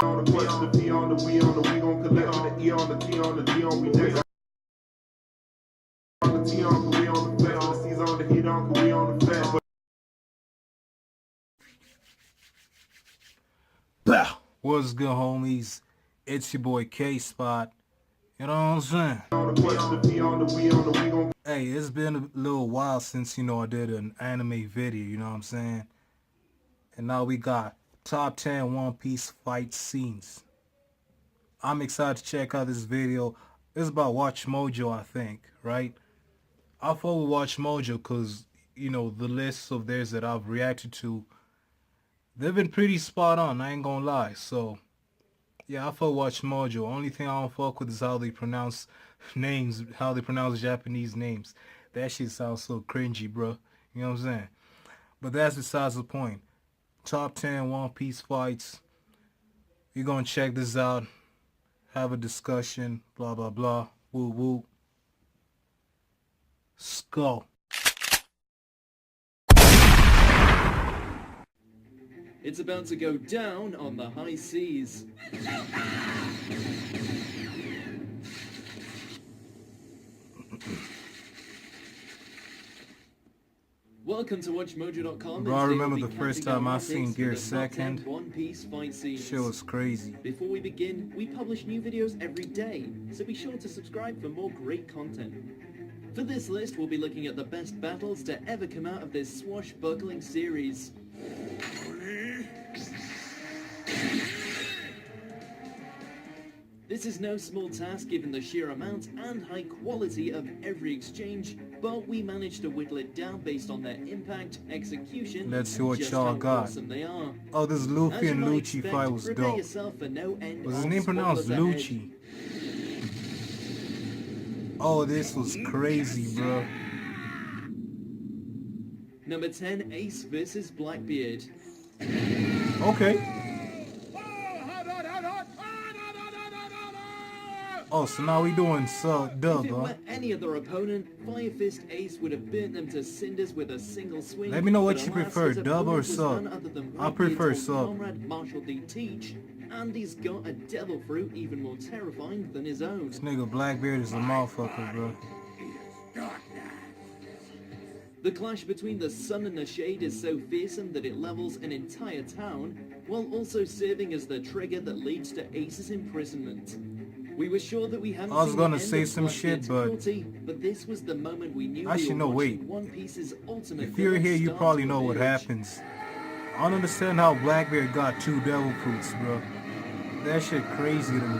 On the question, the P on the we on the we gon' collect the E on the T on the D on we next. On the T on the we on the flat, on the C's on the heat on the we on the flat. Bow. What's good, homies? It's your boy K-Spot. You know what I'm saying? On the question, the P on the we gon'. Hey, it's been a little while since, I did an anime video, you know what I'm saying? And now we got top 10 One Piece fight scenes. I'm excited to check out this video. It's about Watch Mojo, I think, right? I fuck with Watch Mojo because, the lists of theirs that I've reacted to, they've been pretty spot on, I ain't gonna lie. So, yeah, I fuck Watch Mojo. Only thing I don't fuck with is how they pronounce names, how they pronounce Japanese names. That shit sounds so cringy, bro. You know what I'm saying? But that's besides the point. Top 10 One Piece fights. We're gonna check this out. Have a discussion. Blah, blah, blah. Woo, woo. Skull. It's about to go down on the high seas. Welcome to WatchMojo.com. Bro, I remember the first time I seen Gear Second. One Piece fight scenes. Shit was crazy. Before we begin, we publish new videos every day, so be sure to subscribe for more great content. For this list, we'll be looking at the best battles to ever come out of this swashbuckling series. This is no small task given the sheer amount and high quality of every exchange, but we managed to whittle it down based on their impact, execution, Let's see what just y'all how got. awesome they are. Oh, this Luffy and LUCCI Expect, fight was prepare dope. yourself for no end Was his of name pronounced spoilers ahead. LUCCI? Oh, this was crazy, bro. Number 10, Ace vs. Blackbeard. Okay. Oh, so now we doing dub, If it huh? were any other opponent, Fire Fist Ace would have burnt them to cinders with a single swing. Let me know what but you alas, prefer, his dub or opponent was sub? none other than I prefer Blackbeard's old sub. comrade Marshall D. Teach, and he's got a devil fruit even more terrifying than his own. This nigga Blackbeard is a motherfucker, bro. The clash between the sun and the shade is so fearsome that it levels an entire town, while also serving as the trigger that leads to Ace's imprisonment. We were sure that we hadn't I was seen gonna the end say of some shit, Blackbeard's but- cruelty, but this was the moment we knew Actually, we were no, watching wait. One Piece's ultimate If you're villain here, you start probably to know what emerge. happens. I don't understand how Blackbeard got 2 devil fruits, bro. That shit crazy to me.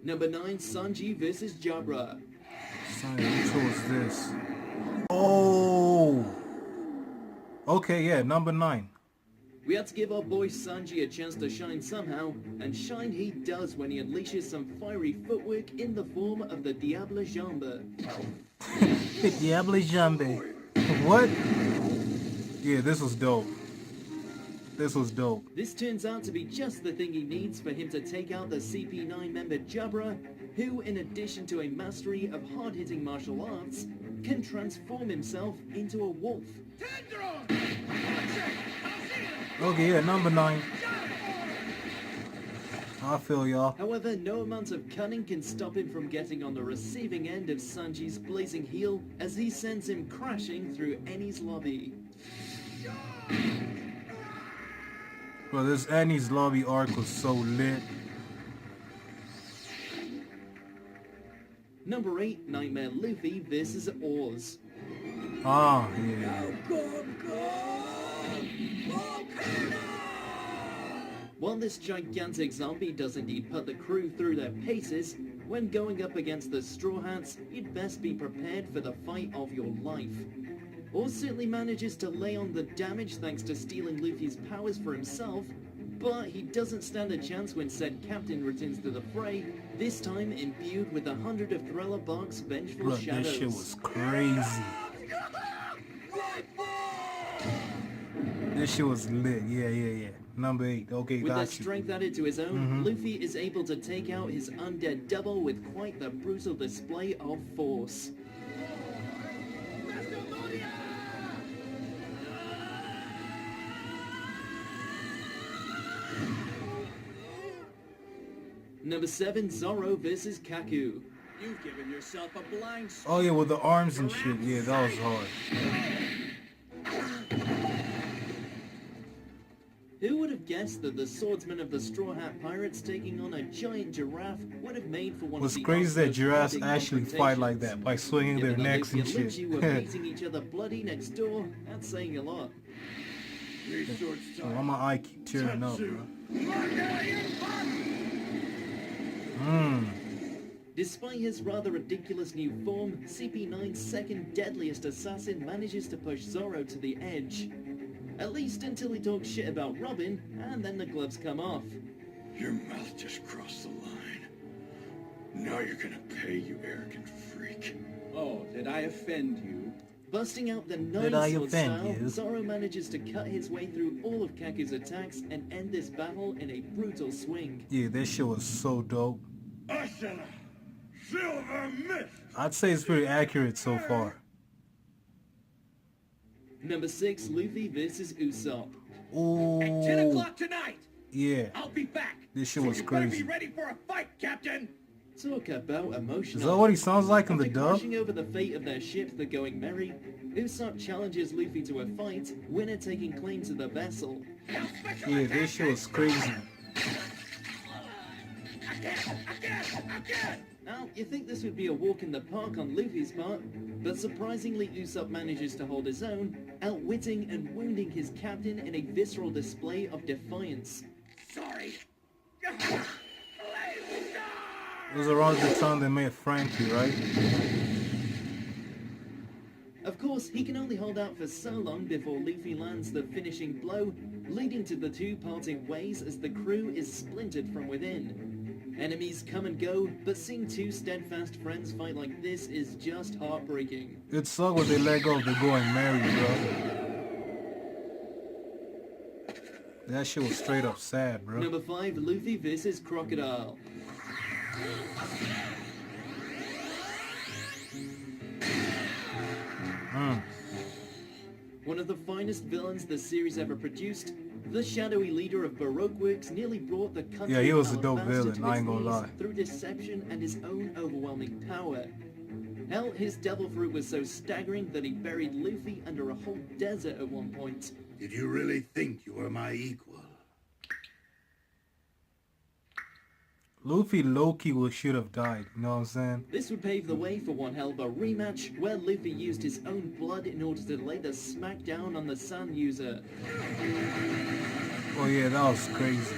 Number 9, Sanji vs. Jabra. Son, who chose this? Oh! Okay, yeah, number 9. We had to give our boy Sanji a chance to shine somehow, and shine he does when he unleashes some fiery footwork in the form of the Diable Jambe. Diable Jambe. What? Yeah, this was dope. This was dope. This turns out to be just the thing he needs for him to take out the CP9 member Jabra, who, in addition to a mastery of hard-hitting martial arts, can transform himself into a wolf. Okay, yeah, number 9. I feel y'all. However, no amount of cunning can stop him from getting on the receiving end of Sanji's blazing heel as he sends him crashing through Eni's lobby. Bro, this Annie's lobby arc was so lit. Number 8, Nightmare Luffy vs. Oars. Ah, yeah. While this gigantic zombie does indeed put the crew through their paces, when going up against the Straw Hats, you'd best be prepared for the fight of your life. Oars certainly manages to lay on the damage thanks to stealing Luffy's powers for himself, but he doesn't stand a chance when said captain returns to the fray, this time imbued with 100 of Thriller Bark's vengeful Bro, shadows. that shit was crazy. This shit was lit. Yeah. Number 8. Okay, With that got you. strength added to his own, Luffy is able to take out his undead double with quite the brutal display of force. Number 7, Zoro vs. Kaku. You've given yourself a blind spot. Oh yeah, with the arms and shit. Yeah, that was hard. Who would have guessed that the swordsman of the Straw Hat Pirates taking on a giant giraffe would have made for one What's of the crazy is that most giraffes demanding actually fight like that, by swinging their Given that necks and Luffy and shit. LUCCI were beating each other bloody next door, that's saying a lot. So I'm an IQ tearing up, bro. Despite his rather ridiculous new form, CP9's second deadliest assassin manages to push Zoro to the edge. At least until he talks shit about Robin, and then the gloves come off. Your mouth just crossed the line. Now you're gonna pay, you arrogant freak. Oh, did I offend you? Busting out the Did I nine-sword offend style, you? Zoro manages to cut his way through all of Kaku's attacks and end this battle in a brutal swing. Yeah, this shit was so dope. Ashana! Silver mist! I'd say it's pretty accurate so far. Number 6, Luffy vs. Usopp. Ooh. At 10 o'clock tonight, Yeah, I'll be back. this shit So was you better crazy. be ready for a fight, Captain. Talk about emotional. Is that what he sounds like in the After dub? crashing over the fate of their ship, the Going Merry, Usopp challenges Luffy to a fight, winner taking claim to the vessel. Yeah, this shit was crazy. Again! Now, you think this would be a walk in the park on Luffy's part, but surprisingly Usopp manages to hold his own, outwitting and wounding his captain in a visceral display of defiance. Sorry. It was around the time they made Frankie, right? Of course, he can only hold out for so long before Luffy lands the finishing blow, leading to the two parting ways as the crew is splintered from within. Enemies come and go, but seeing two steadfast friends fight like this is just heartbreaking. It sucked when they let go of the Going Merry, bro. That shit was straight up sad, bro. Number 5, Luffy vs. Crocodile. One of the finest villains the series ever produced, the shadowy leader of Baroque Works nearly brought the country Yeah, he was of a dope Alabasta villain, to I its ain't gonna knees lie. through deception and his own overwhelming power. Hell, his devil fruit was so staggering that he buried Luffy under a whole desert at one point. Did you really think you were my equal? Luffy low-key should have died, you know what I'm saying? This would pave the way for one hell of a rematch, where Luffy used his own blood in order to lay the smack down on the Sun user. Oh yeah, that was crazy.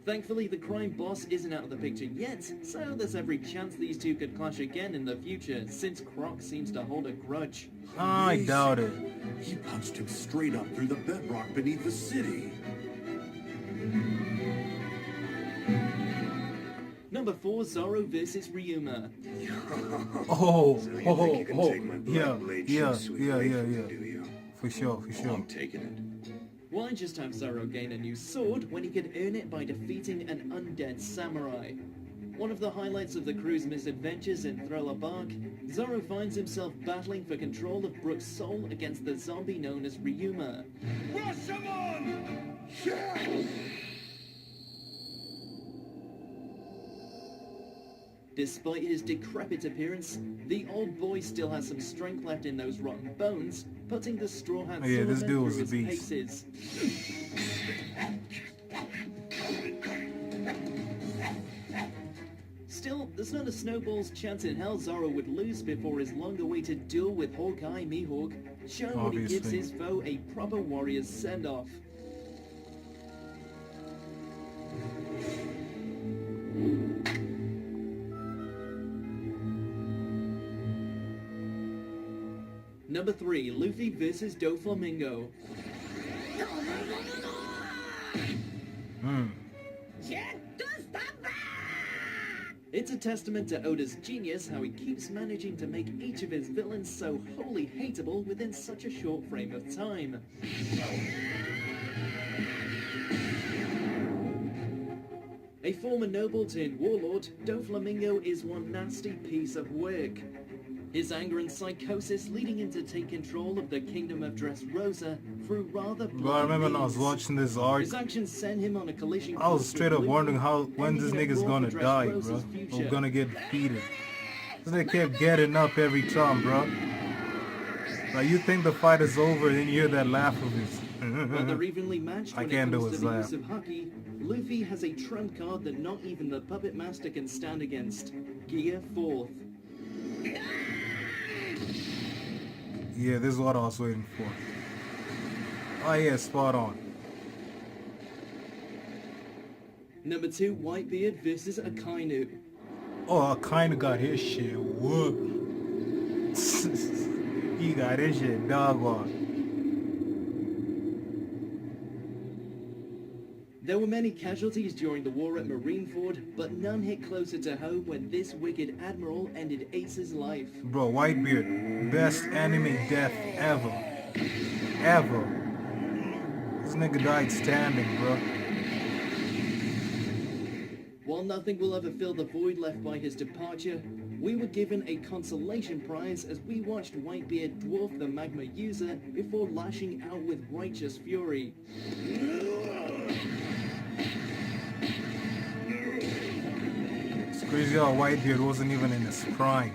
Thankfully, the crime boss isn't out of the picture yet, so there's every chance these two could clash again in the future, since Croc seems to hold a grudge. I doubt it. He punched him straight up through the bedrock beneath the city. Number 4, Zoro vs. Ryuma. Oh, So you oh, think you can oh, take my blood yeah, blade yeah, too sweetly yeah, yeah, from me, yeah. do you? For sure, for Oh, sure. I'm taking it. Why just have Zoro gain a new sword when he could earn it by defeating an undead samurai? One of the highlights of the crew's misadventures in Thriller Bark, Zoro finds himself battling for control of Brook's soul against the zombie known as Ryuma. Rush him on! Despite his decrepit appearance, the old boy still has some strength left in those rotten bones, putting the Straw Hat Oh, yeah, this Swordsman dude was through a his beast. paces. Still, there's not a snowball's chance in hell Zoro would lose before his long-awaited duel with Hawkeye Mihawk, showing what he gives Obviously. his foe a proper warrior's send-off. Number 3, Luffy vs. Doflamingo. It's a testament to Oda's genius how he keeps managing to make each of his villains so wholly hateable within such a short frame of time. A former noble turned warlord, Doflamingo is one nasty piece of work. His anger and psychosis leading him to take control of the kingdom of Dressrosa through rather Bro, I remember when I was means. watching this arc, His actions sent him on a collision I was course straight with up Luffy, wondering when this ending in a nigga's war gonna for die, Dressrosa's bro. future. Or gonna get defeated. Cause they kept getting up every time, bro. Like, you think the fight is over, then you hear that laugh of his. While they're evenly matched I when can't it do comes to his the laugh. use of Haki, Luffy has a trump card that not even the Puppet Master can stand against. Gear 4th. Yeah, this is what I was waiting for. Oh yeah, spot on. Number 2, Whitebeard versus Akainu. Oh, I kinda got his shit whooped. He got his shit dog on. There were many casualties during the war at Marineford, but none hit closer to home when this wicked admiral ended Ace's life. Bro, Whitebeard, best anime death ever. Ever. This nigga died standing, bro. While nothing will ever fill the void left by his departure, we were given a consolation prize as we watched Whitebeard dwarf the magma user before lashing out with righteous fury. It's crazy how Whitebeard wasn't even in his prime.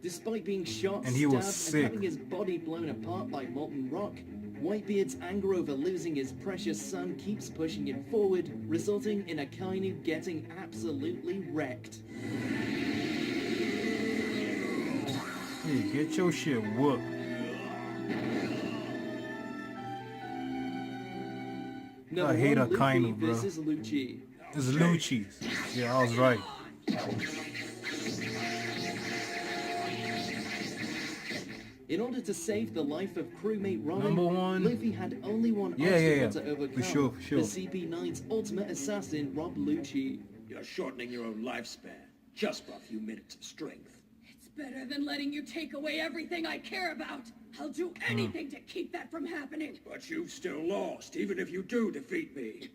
Despite being shot, And he stabbed, was and sick. having his body blown apart by molten rock, Whitebeard's anger over losing his precious son keeps pushing him forward, resulting in Akainu getting absolutely wrecked. Hey, get your shit whooped. Number hate 1, Luffy Akainu, bro. versus LUCCI. It's LUCCI's. Yeah, I was right. In order to save the life of crewmate Robin, Number 1. Luffy had only one Yeah, obstacle yeah. to overcome. For sure. The CP9's ultimate assassin, Rob Lucci. You're shortening your own lifespan just for a few minutes of strength. It's better than letting you take away everything I care about. I'll do anything to keep that from happening. But you've still lost, even if you do defeat me.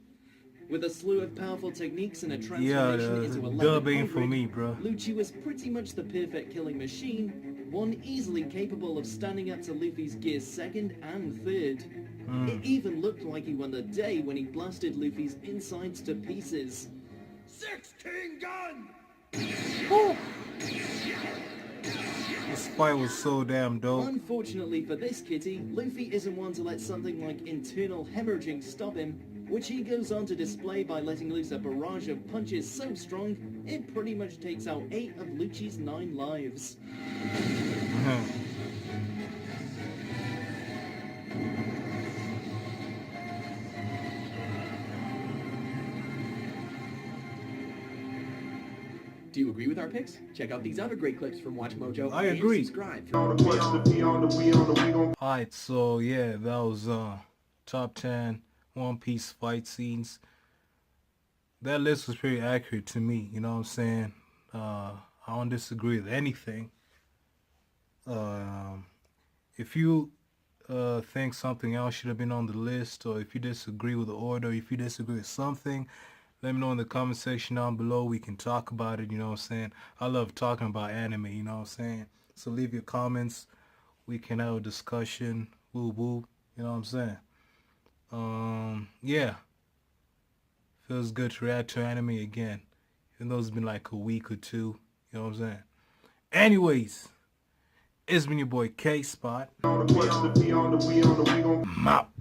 With a slew of powerful techniques and a Yeah, transformation into a dub leopard ain't for hybrid, me, bro. Lucci was pretty much the perfect killing machine, one easily capable of standing up to Luffy's gears 2nd and 3rd. It even looked like he won the day when he blasted Luffy's insides to pieces. 16 gun! This fight was so damn dope. Unfortunately for this kitty, Luffy isn't one to let something like internal hemorrhaging stop him, which he goes on to display by letting loose a barrage of punches so strong, it pretty much takes out 8 of Lucci's 9 lives. Do you agree with our picks? Check out these other great clips from Watch Mojo. I and agree. subscribe. On the quest to be on the we gon' Alright, so yeah, that was top 10 One Piece fight scenes. That list was pretty accurate to me, you know what I'm saying? I don't disagree with anything. If you think something else should have been on the list, or if you disagree with the order, if you disagree with something, let me know in the comment section down below. We can talk about it, you know what I'm saying? I love talking about anime, you know what I'm saying? So leave your comments. We can have a discussion. Woo woo, you know what I'm saying? Yeah. Feels good to react to anime again. Even though it's been like a week or two, you know what I'm saying? Anyways, it's been your boy K-Spot. on the quest to be on the we gon' Mop.